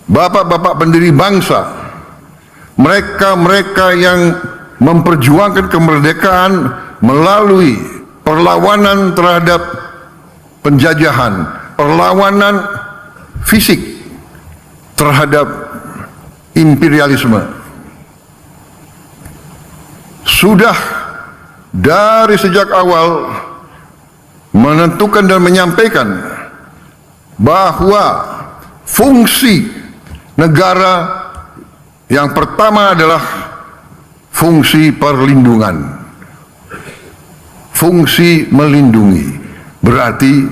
bapak-bapak pendiri bangsa, mereka-mereka yang memperjuangkan kemerdekaan melalui perlawanan terhadap penjajahan, perlawanan fisik terhadap imperialisme, sudah dari sejak awal menentukan dan menyampaikan bahwa fungsi negara yang pertama adalah fungsi perlindungan, fungsi melindungi, berarti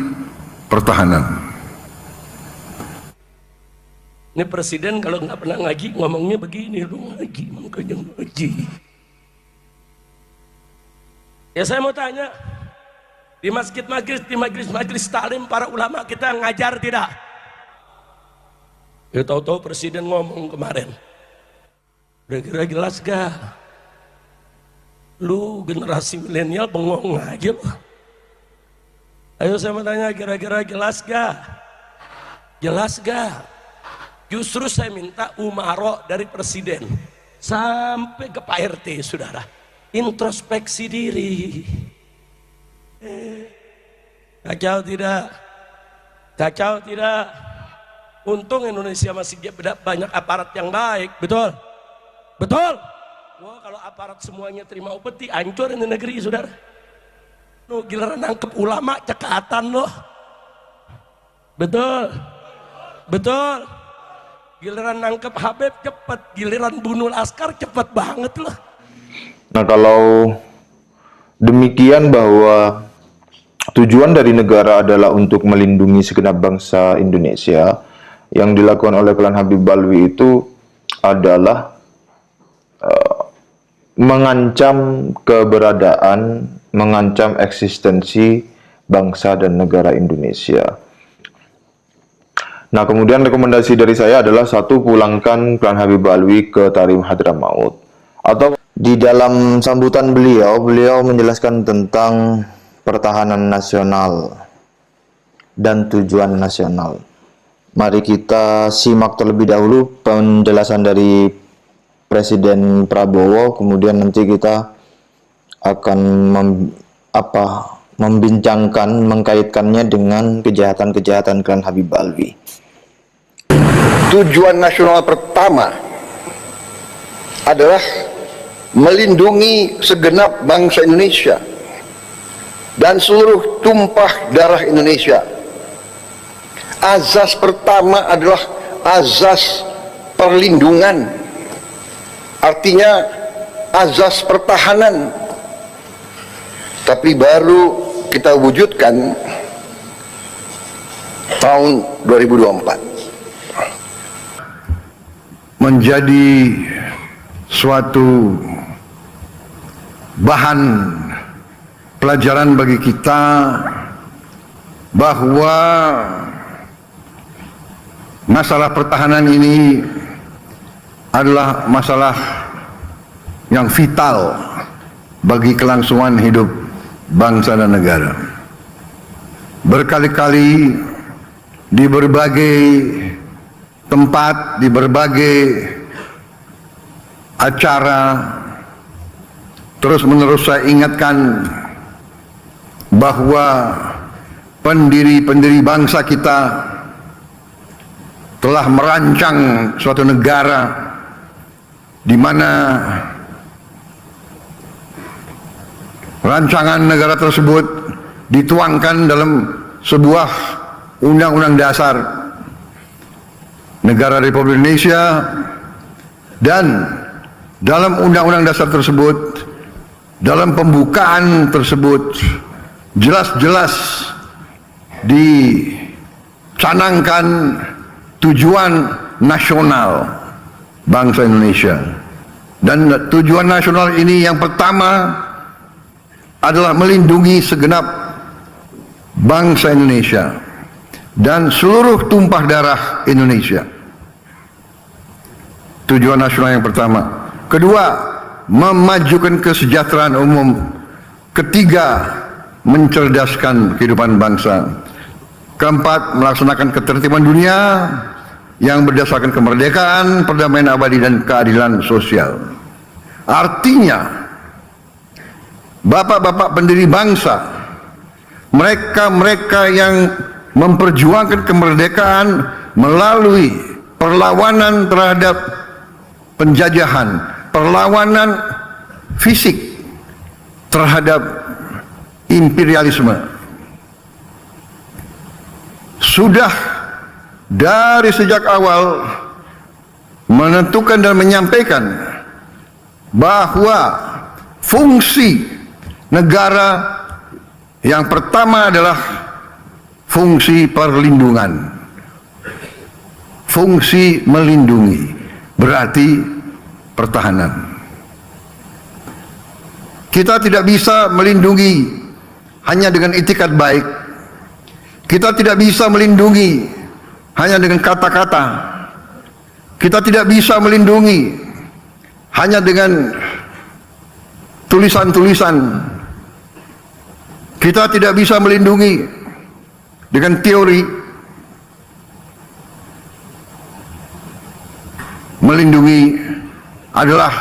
pertahanan. Ini presiden kalau nggak pernah ngaji ngomongnya begini, lu ngaji, makanya ngaji. Ya saya mau tanya, di majelis taklim para ulama kita ngajar tidak? Ya tahu-tahu presiden ngomong kemarin, udah kira jelas gak? Lu generasi milenial bengong aja loh. Ayo saya mau tanya, kira-kira jelas gak? Jelas gak? Justru saya minta umaro dari presiden sampai ke Pak RT, saudara, introspeksi diri. Kacau tidak? Kacau tidak? Untung Indonesia masih banyak aparat yang baik, betul? Betul? Wah, kalau aparat semuanya terima upeti, hancur ini negeri, saudara. Nuh, giliran nangkep ulama cekatan loh. Betul? Betul? Giliran nangkep Habib cepet, giliran bunuh askar cepet banget loh. Nah, kalau demikian bahwa tujuan dari negara adalah untuk melindungi segenap bangsa Indonesia, yang dilakukan oleh klan Habib Balwi itu adalah mengancam keberadaan, mengancam eksistensi bangsa dan negara Indonesia. Nah, kemudian rekomendasi dari saya adalah satu, pulangkan klan Habib Balwi ke Tarim Hadramaut. Atau di dalam sambutan beliau menjelaskan tentang pertahanan nasional dan tujuan nasional. Mari kita simak terlebih dahulu penjelasan dari Presiden Prabowo, kemudian nanti kita akan membincangkan, mengkaitkannya dengan kejahatan-kejahatan klan Habib Balwi. Tujuan nasional pertama adalah melindungi segenap bangsa Indonesia dan seluruh tumpah darah Indonesia. Azas pertama adalah azas perlindungan, artinya azas pertahanan. Tapi baru kita wujudkan tahun 2024. Menjadi suatu bahan pelajaran bagi kita bahwa masalah pertahanan ini adalah masalah yang vital bagi kelangsungan hidup bangsa dan negara. Berkali-kali di berbagai tempat, di berbagai acara, terus-menerus saya ingatkan bahwa pendiri-pendiri bangsa kita telah merancang suatu negara di mana rancangan negara tersebut dituangkan dalam sebuah undang-undang dasar Negara Republik Indonesia, dan dalam undang-undang dasar tersebut, dalam pembukaan tersebut jelas-jelas dicanangkan tujuan nasional bangsa Indonesia. Dan tujuan nasional ini yang pertama adalah melindungi segenap bangsa Indonesia dan seluruh tumpah darah Indonesia. Tujuan nasional yang pertama. Kedua, memajukan kesejahteraan umum. Ketiga, mencerdaskan kehidupan bangsa. Keempat, melaksanakan ketertiban dunia. yang berdasarkan kemerdekaan, perdamaian abadi, dan keadilan sosial. Artinya, bapak-bapak pendiri bangsa, mereka-mereka yang memperjuangkan kemerdekaan melalui perlawanan terhadap penjajahan, perlawanan fisik terhadap imperialisme, sudah dari sejak awal menentukan dan menyampaikan bahwa fungsi negara yang pertama adalah fungsi perlindungan, fungsi melindungi, berarti pertahanan. Kita tidak bisa melindungi hanya dengan itikat baik. Kita tidak bisa melindungi hanya dengan kata-kata. Kita tidak bisa melindungi hanya dengan tulisan-tulisan. Kita tidak bisa melindungi dengan teori. Melindungi adalah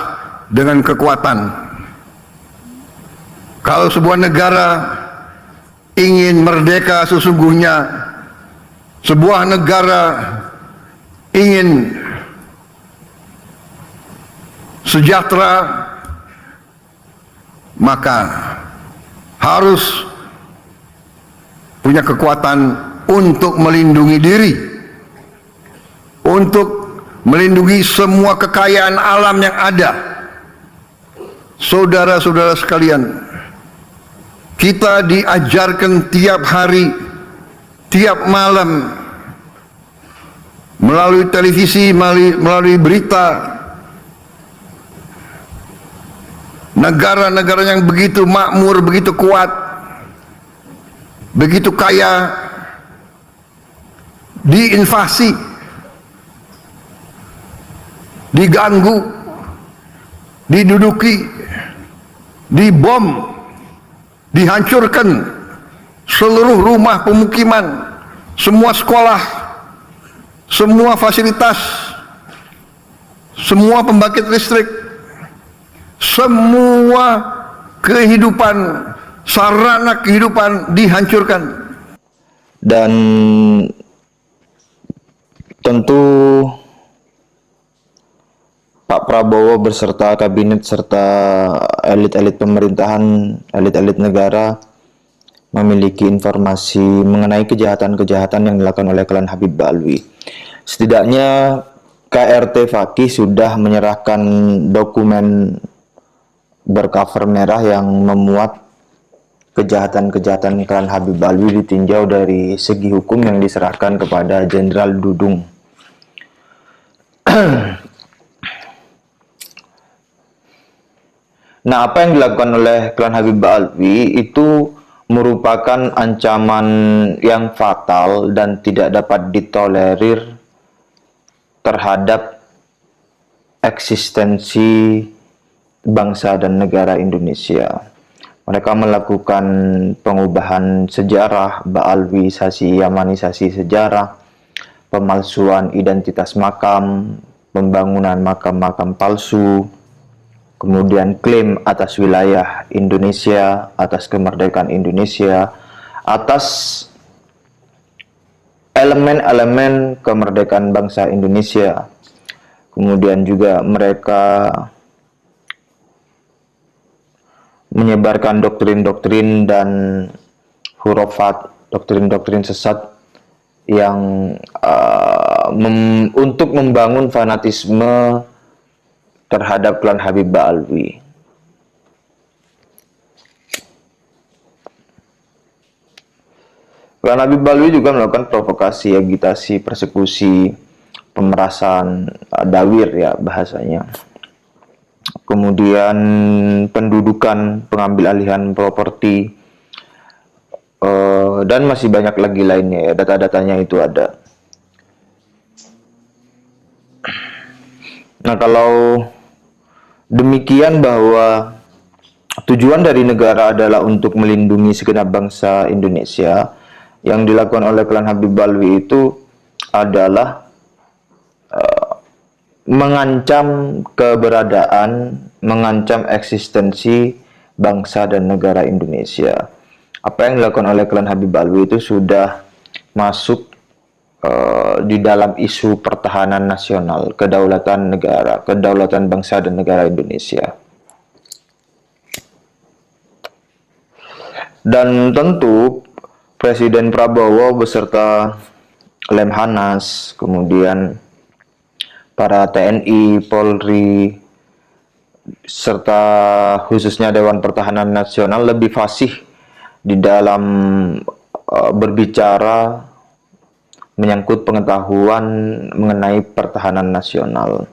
dengan kekuatan. Kalau sebuah negara ingin merdeka sesungguhnya, sebuah negara ingin sejahtera, maka harus punya kekuatan untuk melindungi diri, untuk melindungi semua kekayaan alam yang ada. Saudara-saudara sekalian, kita diajarkan tiap hari, tiap malam, melalui televisi, melalui berita, negara-negara yang begitu makmur, begitu kuat, begitu kaya, diinvasi, diganggu, diduduki, dibom, dihancurkan seluruh rumah pemukiman, semua sekolah, semua fasilitas, semua pembangkit listrik, semua kehidupan, sarana kehidupan dihancurkan. Dan tentu Pak Prabowo beserta kabinet serta elit-elit pemerintahan, elit-elit negara memiliki informasi mengenai kejahatan-kejahatan yang dilakukan oleh klan Habib Balwi. Setidaknya KRT Fakih sudah menyerahkan dokumen bercover merah yang memuat kejahatan-kejahatan klan Habib Balwi ditinjau dari segi hukum yang diserahkan kepada Jenderal Dudung. Nah, apa yang dilakukan oleh klan Habib Balwi itu merupakan ancaman yang fatal dan tidak dapat ditolerir terhadap eksistensi bangsa dan negara Indonesia. Mereka melakukan pengubahan sejarah, baalwisasi, yamanisasi sejarah, pemalsuan identitas makam, pembangunan makam-makam palsu, kemudian klaim atas wilayah Indonesia, atas kemerdekaan Indonesia, atas elemen-elemen kemerdekaan bangsa Indonesia. Kemudian juga mereka menyebarkan doktrin-doktrin dan hurufat, doktrin-doktrin sesat yang untuk membangun fanatisme terhadap klan Habib Balwi. Klan Habib Balwi juga melakukan provokasi, agitasi, persekusi, pemerasan, dawir ya bahasanya. Kemudian pendudukan, pengambil alihan properti, dan masih banyak lagi lainnya ya, data-datanya itu ada. Nah, kalau demikian bahwa tujuan dari negara adalah untuk melindungi segenap bangsa Indonesia, yang dilakukan oleh klan Habib Balwi itu adalah mengancam keberadaan, mengancam eksistensi bangsa dan negara Indonesia. Apa yang dilakukan oleh klan Habib Alwi itu sudah masuk di dalam isu pertahanan nasional, kedaulatan negara, kedaulatan bangsa dan negara Indonesia. Dan tentu Presiden Prabowo beserta Lemhanas, kemudian para TNI, Polri, serta khususnya Dewan Pertahanan Nasional lebih fasih di dalam berbicara menyangkut pengetahuan mengenai pertahanan nasional.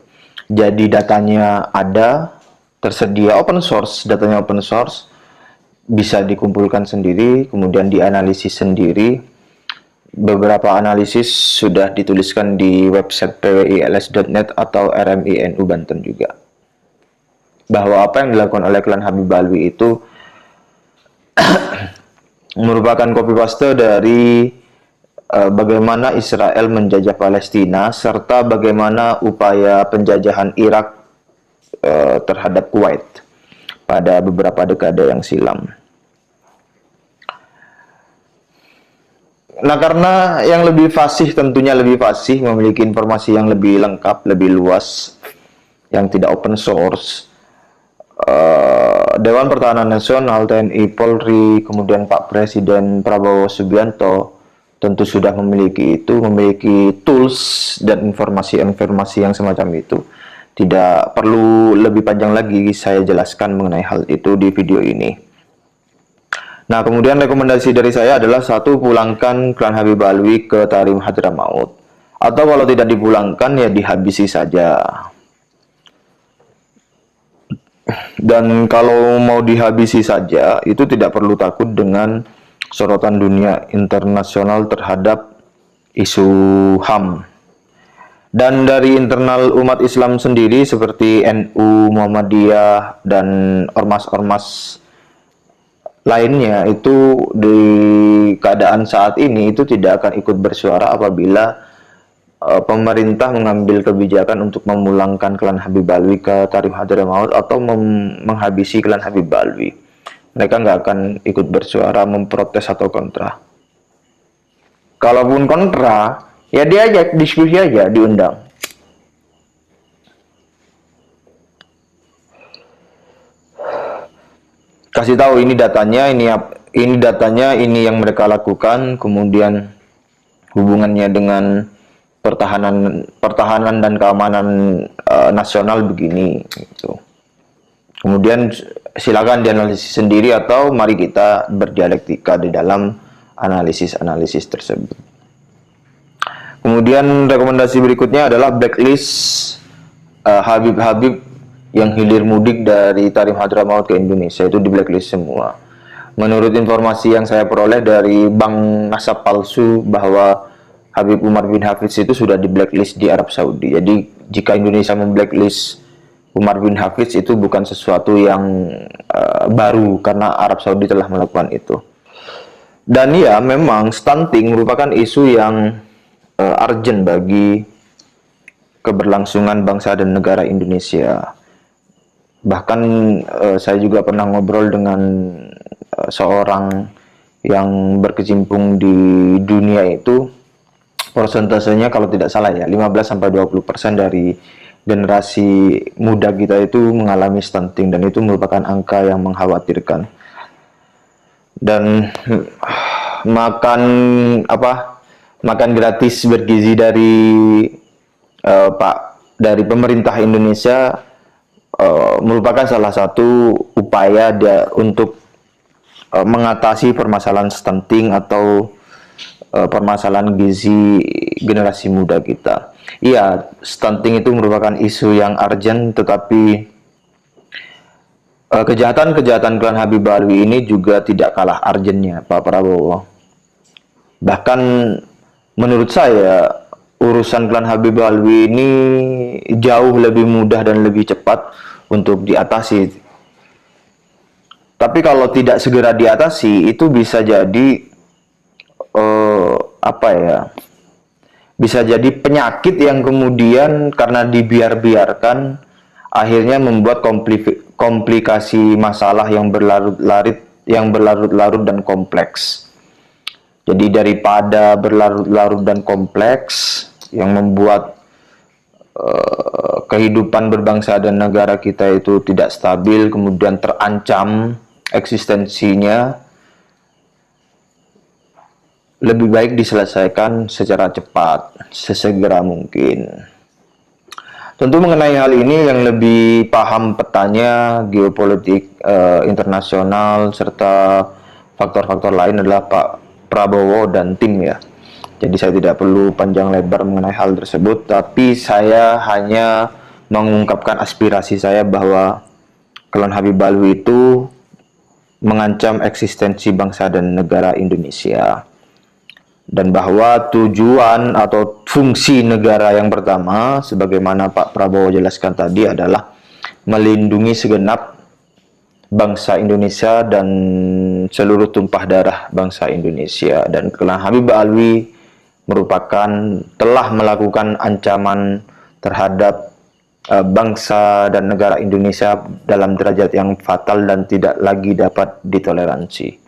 Jadi datanya ada, tersedia open source, datanya open source, bisa dikumpulkan sendiri, kemudian dianalisis sendiri. Beberapa analisis sudah dituliskan di website pwils.net atau RMINU Banten juga. Bahwa apa yang dilakukan oleh klan Habib Alwi itu merupakan copy paste dari bagaimana Israel menjajah Palestina serta bagaimana upaya penjajahan Irak terhadap Kuwait pada beberapa dekade yang silam. Nah, karena yang lebih fasih, tentunya lebih fasih, memiliki informasi yang lebih lengkap, lebih luas, yang tidak open source, Dewan Pertahanan Nasional, TNI, Polri, kemudian Pak Presiden Prabowo Subianto tentu sudah memiliki tools dan informasi-informasi yang semacam itu. Tidak perlu lebih panjang lagi saya jelaskan mengenai hal itu di video ini. Nah, kemudian rekomendasi dari saya adalah satu, pulangkan klan Habib Alwi ke Tarim Hadramaut. Atau kalau tidak dipulangkan ya dihabisi saja. Dan kalau mau dihabisi saja itu tidak perlu takut dengan sorotan dunia internasional terhadap isu HAM. Dan dari internal umat Islam sendiri seperti NU, Muhammadiyah, dan ormas-ormas lainnya itu di keadaan saat ini itu tidak akan ikut bersuara apabila pemerintah mengambil kebijakan untuk memulangkan klan Habib Alwi ke Tarim Hadramaut atau menghabisi klan Habib Alwi. Mereka nggak akan ikut bersuara memprotes atau kontra. Kalaupun kontra, ya diajak diskusi aja, diundang. Kasih tahu ini datanya, ini datanya, ini yang mereka lakukan, kemudian hubungannya dengan pertahanan dan keamanan nasional begini gitu. Kemudian silakan dianalisis sendiri atau mari kita berdialektika di dalam analisis tersebut. Kemudian rekomendasi berikutnya adalah blacklist Habib-Habib yang hilir mudik dari Tarim Hadramaut ke Indonesia, itu di blacklist semua. Menurut informasi yang saya peroleh dari bank nasab palsu bahwa Habib Umar bin Hafiz itu sudah di blacklist di Arab Saudi. Jadi jika Indonesia memblacklist Umar bin Hafiz itu bukan sesuatu yang baru karena Arab Saudi telah melakukan itu. Dan ya memang stunting merupakan isu yang urgent bagi keberlangsungan bangsa dan negara Indonesia. Bahkan saya juga pernah ngobrol dengan seorang yang berkecimpung di dunia itu, persentasenya kalau tidak salah ya 15-20% dari generasi muda kita itu mengalami stunting, dan itu merupakan angka yang mengkhawatirkan. Dan makan gratis bergizi dari dari pemerintah Indonesia merupakan salah satu upaya untuk mengatasi permasalahan stunting atau permasalahan gizi generasi muda kita. Iya, stunting itu merupakan isu yang urgent, tetapi kejahatan-kejahatan klan Habib Alwi ini juga tidak kalah urgentnya, Pak Prabowo. Bahkan menurut saya urusan klan Habib Alwi ini jauh lebih mudah dan lebih cepat untuk diatasi. Tapi kalau tidak segera diatasi, itu bisa jadi bisa jadi penyakit yang kemudian karena dibiarkan akhirnya membuat komplikasi masalah yang berlarut-larut dan kompleks. Jadi daripada berlarut-larut dan kompleks yang membuat kehidupan berbangsa dan negara kita itu tidak stabil, kemudian terancam eksistensinya, lebih baik diselesaikan secara cepat, sesegera mungkin. Tentu mengenai hal ini yang lebih paham petanya geopolitik internasional serta faktor-faktor lain adalah Pak Prabowo dan tim ya. Jadi saya tidak perlu panjang lebar mengenai hal tersebut, tapi saya hanya mengungkapkan aspirasi saya bahwa Klan Habib Alwi itu mengancam eksistensi bangsa dan negara Indonesia. Dan bahwa tujuan atau fungsi negara yang pertama, sebagaimana Pak Prabowo jelaskan tadi, adalah melindungi segenap bangsa Indonesia dan seluruh tumpah darah bangsa Indonesia. Dan Klan Habib Alwi telah melakukan ancaman terhadap bangsa dan negara Indonesia dalam derajat yang fatal dan tidak lagi dapat ditoleransi.